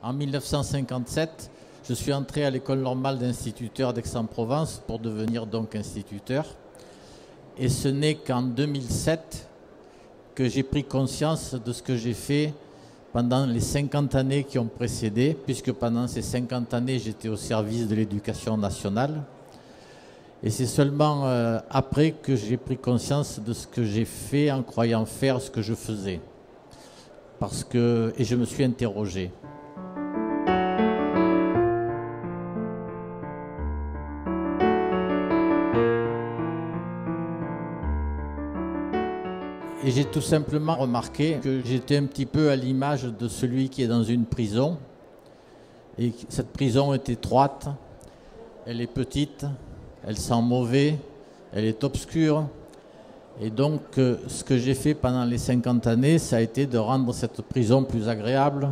En 1957, je suis entré à l'école normale d'instituteurs d'Aix-en-Provence pour devenir donc instituteur. Et ce n'est qu'en 2007 que j'ai pris conscience de ce que j'ai fait pendant les 50 années qui ont précédé, puisque pendant ces 50 années, j'étais au service de l'éducation nationale. Et c'est seulement après que j'ai pris conscience de ce que j'ai fait en croyant faire ce que je faisais. Et je me suis interrogé. Et j'ai tout simplement remarqué que j'étais un petit peu à l'image de celui qui est dans une prison. Et cette prison est étroite, elle est petite, elle sent mauvais, elle est obscure. Et donc, ce que j'ai fait pendant les 50 années, ça a été de rendre cette prison plus agréable.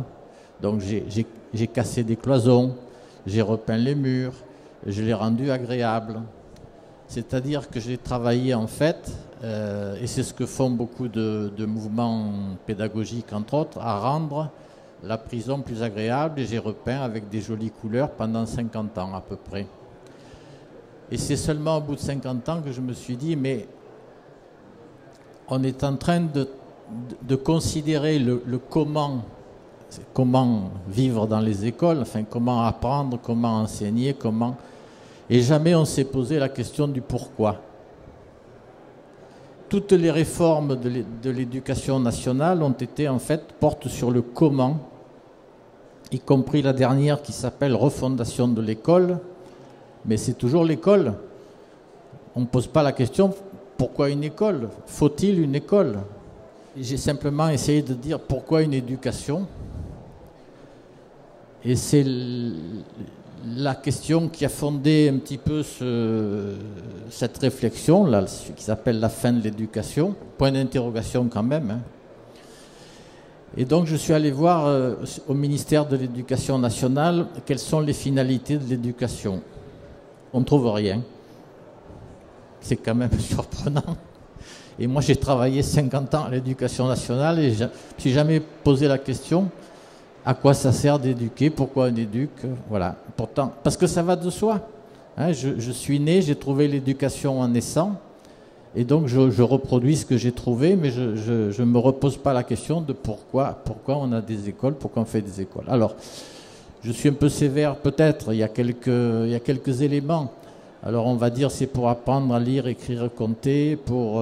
Donc, j'ai cassé des cloisons, j'ai repeint les murs, je l'ai rendu agréable. C'est-à-dire que j'ai travaillé en fait, et c'est ce que font beaucoup de mouvements pédagogiques entre autres, à rendre la prison plus agréable, et j'ai repeint avec des jolies couleurs pendant 50 ans à peu près. Et c'est seulement au bout de 50 ans que je me suis dit, mais on est en train de considérer le comment vivre dans les écoles, enfin comment apprendre, comment enseigner, et jamais on s'est posé la question du pourquoi. Toutes les réformes de l'éducation nationale ont été en fait portent sur le comment, y compris la dernière qui s'appelle refondation de l'école, mais c'est toujours l'école. On ne pose pas la question pourquoi une école? Faut-il une école? J'ai simplement essayé de dire pourquoi une éducation. Et c'est la question qui a fondé un petit peu cette réflexion, là, qui s'appelle la fin de l'éducation. Point d'interrogation quand même. Hein. Et donc je suis allé voir au ministère de l'Éducation nationale quelles sont les finalités de l'éducation. On ne trouve rien. C'est quand même surprenant. Et moi, j'ai travaillé 50 ans à l'éducation nationale et je ne me suis jamais posé la question à quoi ça sert d'éduquer, pourquoi on éduque. Voilà. Pourtant, parce que ça va de soi. Hein, je suis né, j'ai trouvé l'éducation en naissant et donc je reproduis ce que j'ai trouvé, mais je ne me repose pas la question de pourquoi on a des écoles, pourquoi on fait des écoles. Alors, je suis un peu sévère peut-être, il y a quelques éléments. Alors on va dire c'est pour apprendre à lire, écrire, compter, pour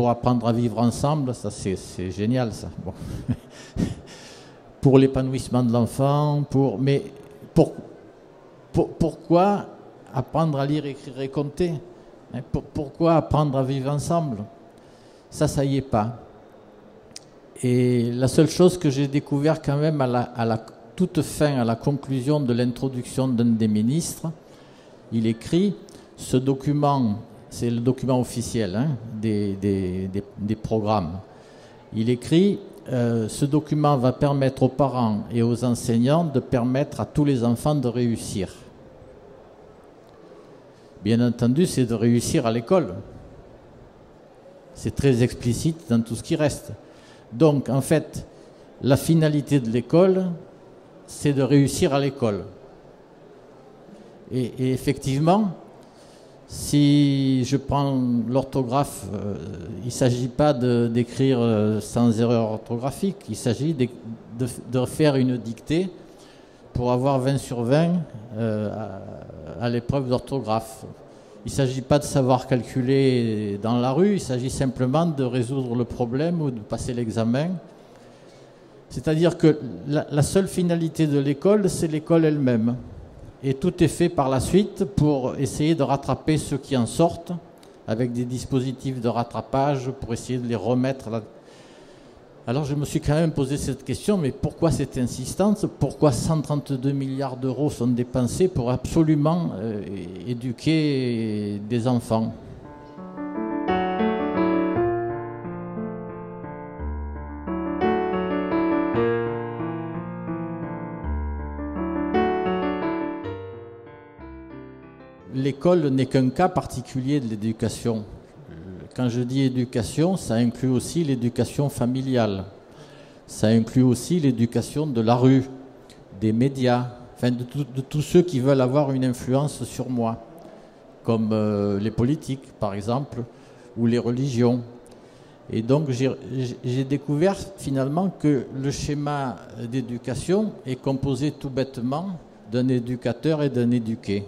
apprendre à vivre ensemble, ça c'est génial ça. Bon. Pour l'épanouissement de l'enfant, mais pourquoi apprendre à lire, écrire et compter? Pourquoi apprendre à vivre ensemble? Ça y est pas. Et la seule chose que j'ai découvert quand même à la toute fin, à la conclusion de l'introduction d'un des ministres, il écrit, ce document, c'est le document officiel hein, des programmes, il écrit, ce document va permettre aux parents et aux enseignants de permettre à tous les enfants de réussir. Bien entendu, c'est de réussir à l'école. C'est très explicite dans tout ce qui reste. Donc, en fait, la finalité de l'école, c'est de réussir à l'école. Et effectivement, si je prends l'orthographe, il ne s'agit pas d'écrire sans erreur orthographique, il s'agit de faire une dictée pour avoir 20 sur 20 à l'épreuve d'orthographe. Il ne s'agit pas de savoir calculer dans la rue, il s'agit simplement de résoudre le problème ou de passer l'examen. C'est-à-dire que la seule finalité de l'école, c'est l'école elle-même. Et tout est fait par la suite pour essayer de rattraper ceux qui en sortent, avec des dispositifs de rattrapage, pour essayer de les remettre là. Alors je me suis quand même posé cette question, mais pourquoi cette insistance? Pourquoi 132 milliards d'euros sont dépensés pour absolument éduquer des enfants? L'école n'est qu'un cas particulier de l'éducation. Quand je dis éducation, ça inclut aussi l'éducation familiale. Ça inclut aussi l'éducation de la rue, des médias, enfin de tous ceux qui veulent avoir une influence sur moi, comme les politiques par exemple, ou les religions. Et donc j'ai découvert finalement que le schéma d'éducation est composé tout bêtement d'un éducateur et d'un éduqué.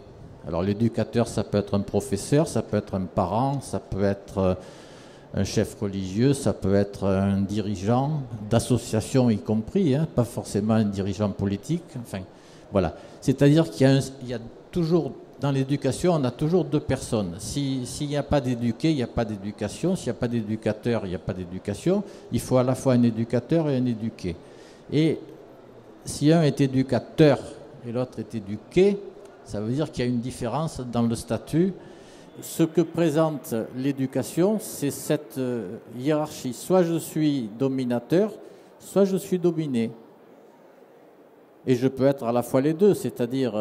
Alors l'éducateur, ça peut être un professeur, ça peut être un parent, ça peut être un chef religieux, ça peut être un dirigeant d'association y compris, hein, pas forcément un dirigeant politique. Enfin, voilà. C'est-à-dire qu'il y a toujours, dans l'éducation, on a toujours deux personnes. S'il n'y a pas d'éduqué, il n'y a pas d'éducation. S'il n'y a pas d'éducateur, il n'y a pas d'éducation. Il faut à la fois un éducateur et un éduqué. Et si un est éducateur et l'autre est éduqué, ça veut dire qu'il y a une différence dans le statut. Ce que présente l'éducation, c'est cette hiérarchie. Soit je suis dominateur, soit je suis dominé. Et je peux être à la fois les deux, c'est-à-dire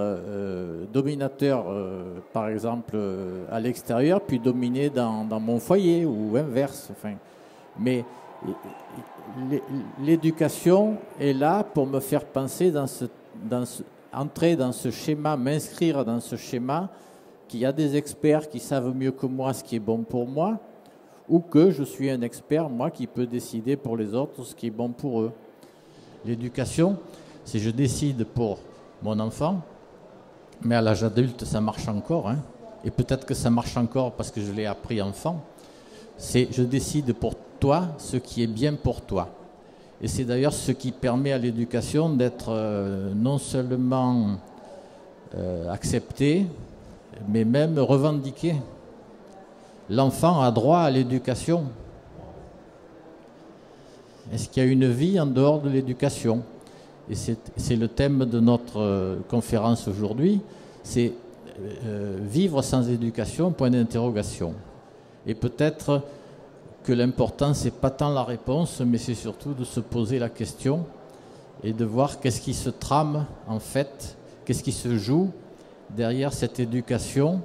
dominateur, par exemple, à l'extérieur, puis dominé dans mon foyer, ou inverse. Enfin, mais l'éducation est là pour me faire penser entrer dans ce schéma, m'inscrire dans ce schéma, qu'il y a des experts qui savent mieux que moi ce qui est bon pour moi, ou que je suis un expert, moi, qui peut décider pour les autres ce qui est bon pour eux. L'éducation, c'est je décide pour mon enfant, mais à l'âge adulte, ça marche encore, hein, et peut-être que ça marche encore parce que je l'ai appris enfant, c'est je décide pour toi ce qui est bien pour toi. Et c'est d'ailleurs ce qui permet à l'éducation d'être non seulement acceptée, mais même revendiquée. L'enfant a droit à l'éducation. Est-ce qu'il y a une vie en dehors de l'éducation? Et c'est le thème de notre conférence aujourd'hui, c'est vivre sans éducation, point d'interrogation. Et peut-être que l'important, c'est pas tant la réponse, mais c'est surtout de se poser la question et de voir qu'est-ce qui se trame en fait, qu'est-ce qui se joue derrière cette éducation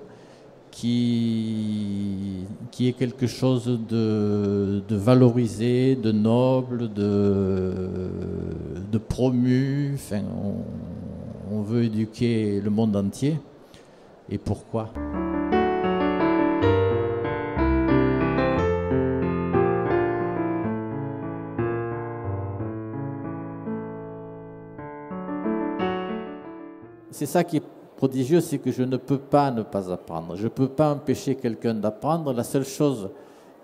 qui est quelque chose de valorisé, de noble, de promu. Enfin, on veut éduquer le monde entier. Et pourquoi ? C'est ça qui est prodigieux, c'est que je ne peux pas ne pas apprendre. Je ne peux pas empêcher quelqu'un d'apprendre. La seule chose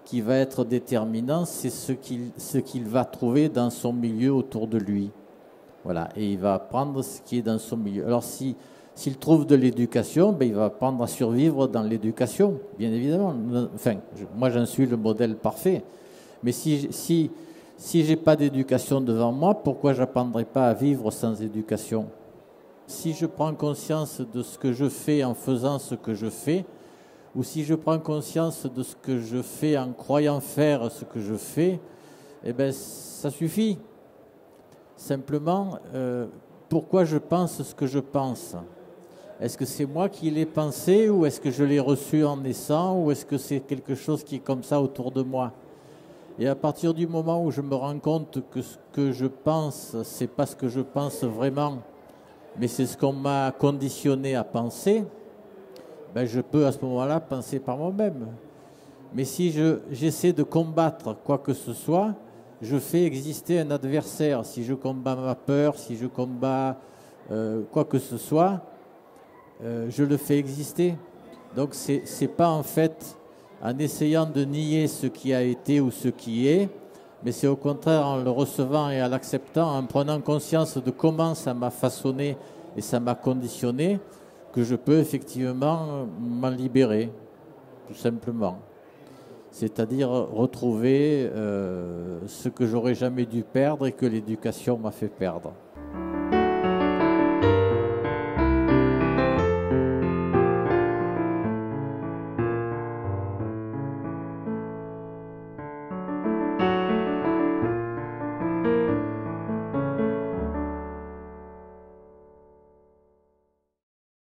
qui va être déterminante, c'est ce qu'il va trouver dans son milieu autour de lui. Voilà, et il va apprendre ce qui est dans son milieu. Alors s'il trouve de l'éducation, ben, il va apprendre à survivre dans l'éducation, bien évidemment. Enfin, moi j'en suis le modèle parfait. Mais si j'ai pas d'éducation devant moi, pourquoi j'apprendrai pas à vivre sans éducation ? Si je prends conscience de ce que je fais en faisant ce que je fais, ou si je prends conscience de ce que je fais en croyant faire ce que je fais, eh bien, ça suffit. Simplement, pourquoi je pense ce que je pense ? Est-ce que c'est moi qui l'ai pensé, ou est-ce que je l'ai reçu en naissant, ou est-ce que c'est quelque chose qui est comme ça autour de moi ? Et à partir du moment où je me rends compte que ce que je pense, c'est pas ce que je pense vraiment, mais c'est ce qu'on m'a conditionné à penser, ben je peux à ce moment-là penser par moi-même. Mais si j'essaie de combattre quoi que ce soit, je fais exister un adversaire. Si je combats ma peur, si je combats quoi que ce soit, je le fais exister. Donc c'est pas en fait en essayant de nier ce qui a été ou ce qui est, mais c'est au contraire en le recevant et en l'acceptant, en prenant conscience de comment ça m'a façonné et ça m'a conditionné, que je peux effectivement m'en libérer, tout simplement. C'est-à-dire retrouver ce que j'aurais jamais dû perdre et que l'éducation m'a fait perdre.